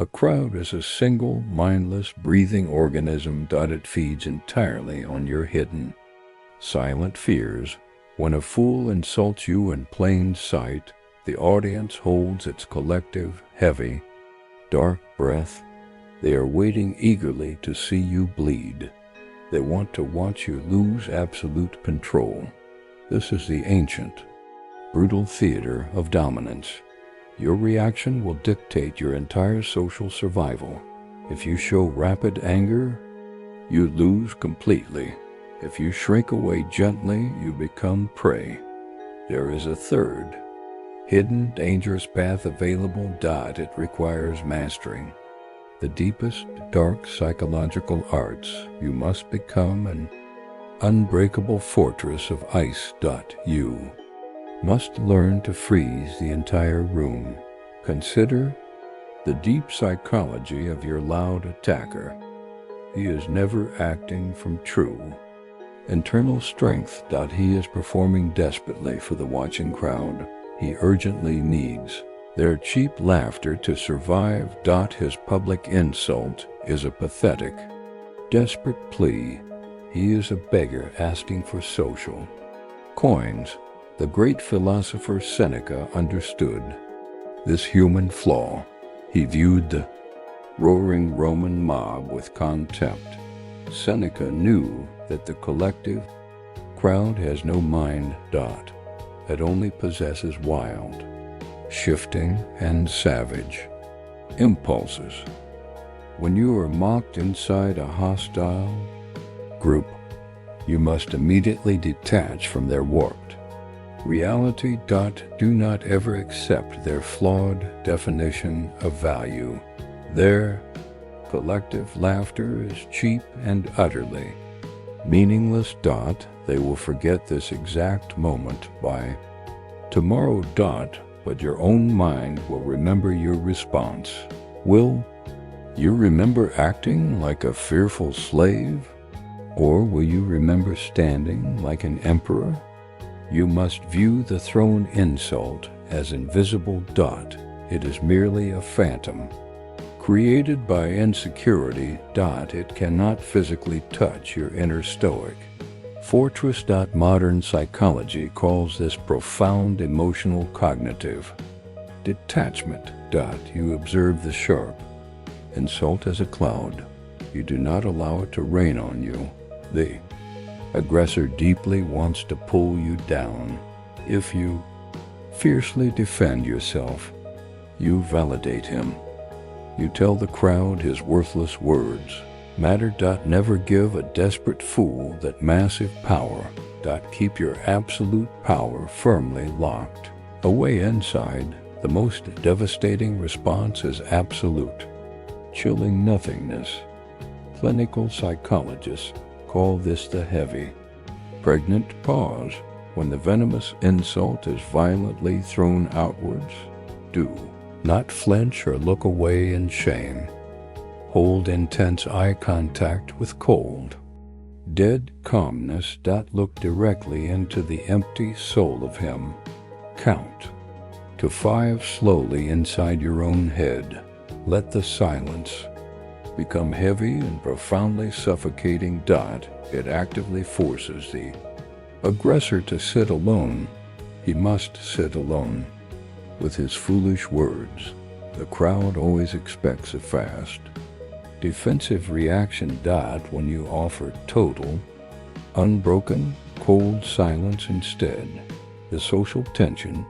A crowd is a single, mindless, breathing organism that feeds entirely on your hidden, silent fears. When a fool insults you in plain sight, the audience holds its collective, heavy, dark breath. They are waiting eagerly to see you bleed. They want to watch you lose absolute control. This is the ancient, brutal theater of dominance. Your reaction will dictate your entire social survival. If you show rapid anger, you lose completely. If you shrink away gently, you become prey. There is a third, hidden, dangerous path available. It requires mastering the deepest, dark psychological arts. You must become an unbreakable fortress of ice. You must learn to freeze the entire room. Consider the deep psychology of your loud attacker. He is never acting from true internal strength. He is performing desperately for the watching crowd. He urgently needs their cheap laughter to survive. His public insult is a pathetic, desperate plea. He is a beggar asking for social coins. The great philosopher Seneca understood this human flaw. He viewed the roaring Roman mob with contempt. Seneca knew that the collective crowd has no mind. It only possesses wild, shifting, and savage impulses. When you are mocked inside a hostile group, you must immediately detach from their warped reality. Do not ever accept their flawed definition of value. Their collective laughter is cheap and utterly meaningless. They will forget this exact moment by tomorrow. But your own mind will remember your response. Will you remember acting like a fearful slave? Or will you remember standing like an emperor? You must view the thrown insult as invisible. It is merely a phantom created by insecurity. It cannot physically touch your inner stoic fortress. Modern psychology calls this profound emotional cognitive detachment. You observe the sharp insult as a cloud. You do not allow it to rain on you. The aggressor deeply wants to pull you down. If you fiercely defend yourself, you validate him. You tell the crowd his worthless words matter. Never give a desperate fool that massive power. Keep your absolute power firmly locked away inside. The most devastating response is absolute, chilling nothingness. Clinical psychologists call this the heavy, pregnant pause. When the venomous insult is violently thrown outwards, do not flinch or look away in shame. Hold intense eye contact with cold, dead calmness. Look directly into the empty soul of him. Count to 5 slowly inside your own head. Let the silence become heavy and profoundly suffocating. It actively forces the aggressor to sit alone. He must sit alone with his foolish words. The crowd always expects a fast, defensive reaction. When you offer total, unbroken, cold silence instead, the social tension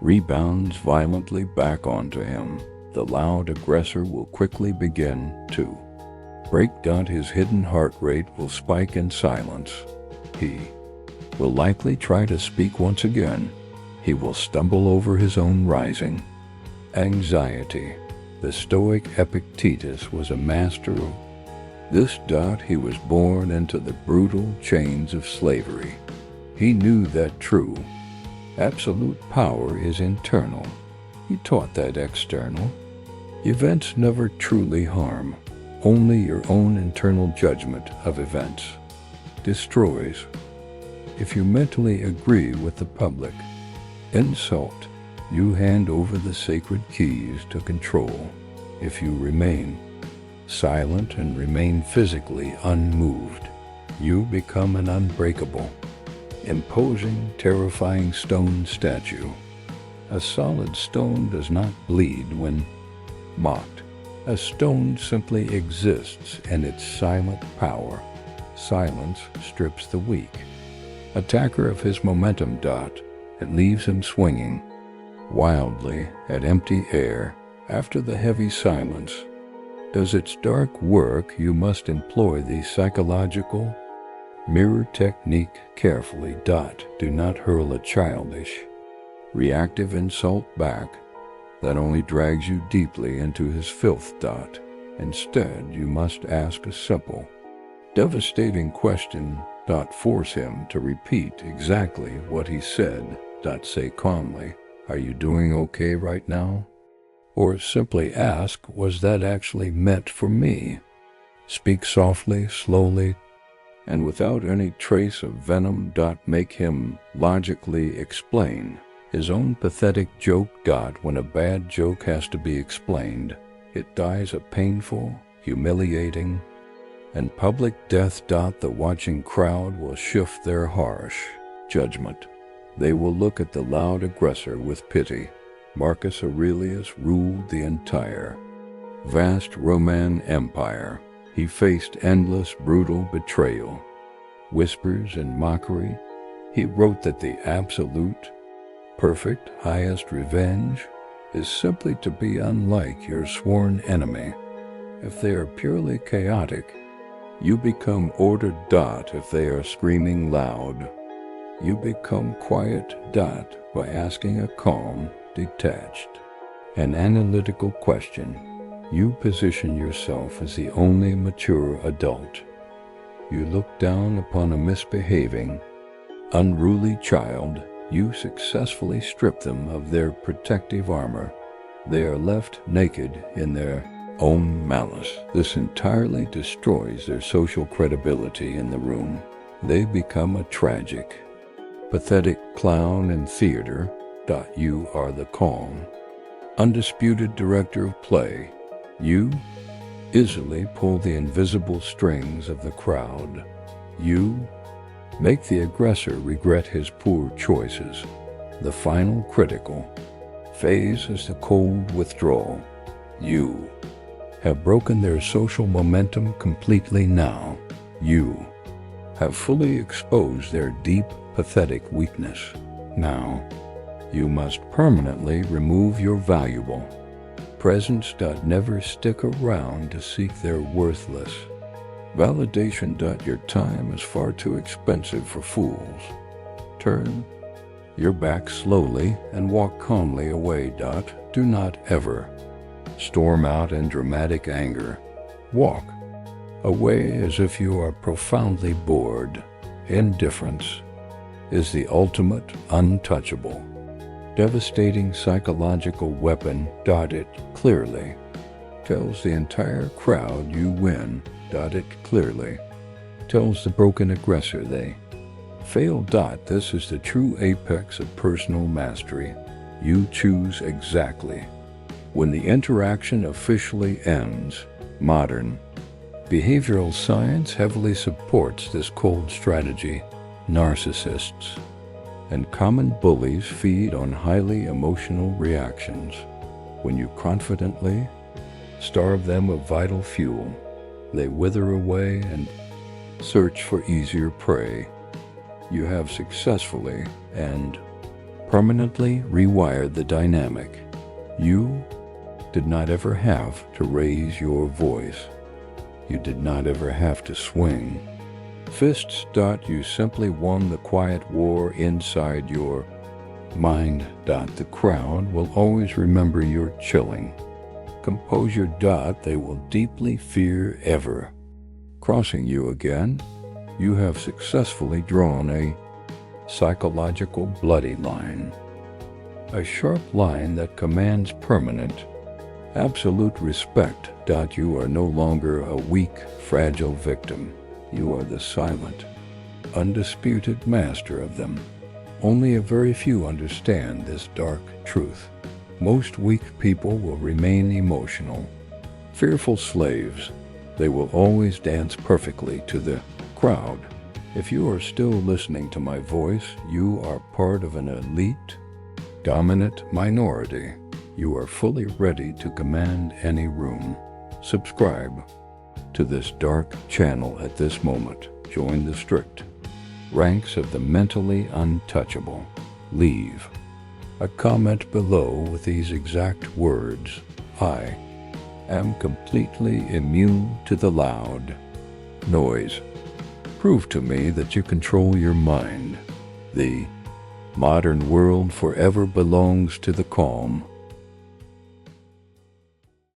rebounds violently back onto him. The loud aggressor will quickly begin to break. His hidden heart rate will spike in silence. He will likely try to speak once again. He will stumble over his own rising anxiety. The Stoic Epictetus was a master of this. He was born into the brutal chains of slavery. He knew that true, absolute power is internal. He taught that external events never truly harm. Only your own internal judgment of events destroys. If you mentally agree with the public insult, you hand over the sacred keys to control. If you remain silent and remain physically unmoved, you become an unbreakable, imposing, terrifying stone statue. A solid stone does not bleed when mocked. A stone simply exists in its silent power. Silence strips the weak attacker of his momentum. It leaves him swinging wildly at empty air. After the heavy silence does its dark work, you must employ the psychological mirror technique carefully. Do not hurl a childish, reactive insult back that only drags you deeply into his filth. Instead, you must ask a simple, devastating question. Force him to repeat exactly what he said. Say calmly, "Are you doing okay right now?" Or simply ask, "Was that actually meant for me?" Speak softly, slowly, and without any trace of venom. Make him logically explain his own pathetic joke. When a bad joke has to be explained, it dies a painful, humiliating, and public death. The watching crowd will shift their harsh judgment. They will look at the loud aggressor with pity. Marcus Aurelius ruled the entire vast Roman Empire. He faced endless brutal betrayal, whispers, and mockery. He wrote that the absolute, perfect, highest revenge is simply to be unlike your sworn enemy. If they are purely chaotic, you become ordered. If they are screaming loud, you become quiet. By asking a calm, detached, and analytical question, you position yourself as the only mature adult. You look down upon a misbehaving, unruly child. You successfully strip them of their protective armor. They are left naked in their own malice. This entirely destroys their social credibility in the room. They become a tragic, pathetic clown in theater. You are the calm, undisputed director of play. You easily pull the invisible strings of the crowd. You make the aggressor regret his poor choices. The final critical phase is the cold withdrawal. You have broken their social momentum completely now. You have fully exposed their deep, pathetic weakness. Now, you must permanently remove your valuable presence. Never stick around to seek their worthless validation. Your time is far too expensive for fools. Turn your back slowly and walk calmly away. Do not ever storm out in dramatic anger. Walk away as if you are profoundly bored. Indifference is the ultimate untouchable, devastating psychological weapon. It clearly tells the entire crowd you win. It clearly tells the broken aggressor they fail. This is the true apex of personal mastery. You choose exactly when the interaction officially ends. Modern behavioral science heavily supports this cold strategy. Narcissists and common bullies feed on highly emotional reactions. When you confidently starve them of vital fuel, they wither away and search for easier prey. You have successfully and permanently rewired the dynamic. You did not ever have to raise your voice. You did not ever have to swing fists. You simply won the quiet war inside your mind. The crowd will always remember your chilling composure. They will deeply fear ever crossing you again. You have successfully drawn a psychological bloody line, a sharp line that commands permanent, absolute respect. You are no longer a weak, fragile victim. You are the silent, undisputed master of them. Only a very few understand this dark truth. Most weak people will remain emotional, Fearful slaves, they will always dance perfectly to the crowd. If you are still listening to my voice, you are part of an elite, dominant minority. You are fully ready to command any room. Subscribe to this dark channel at this moment. Join the strict ranks of the mentally untouchable. Leave a comment below with these exact words: I am completely immune to the loud noise. Prove to me that you control your mind. The modern world forever belongs to the calm,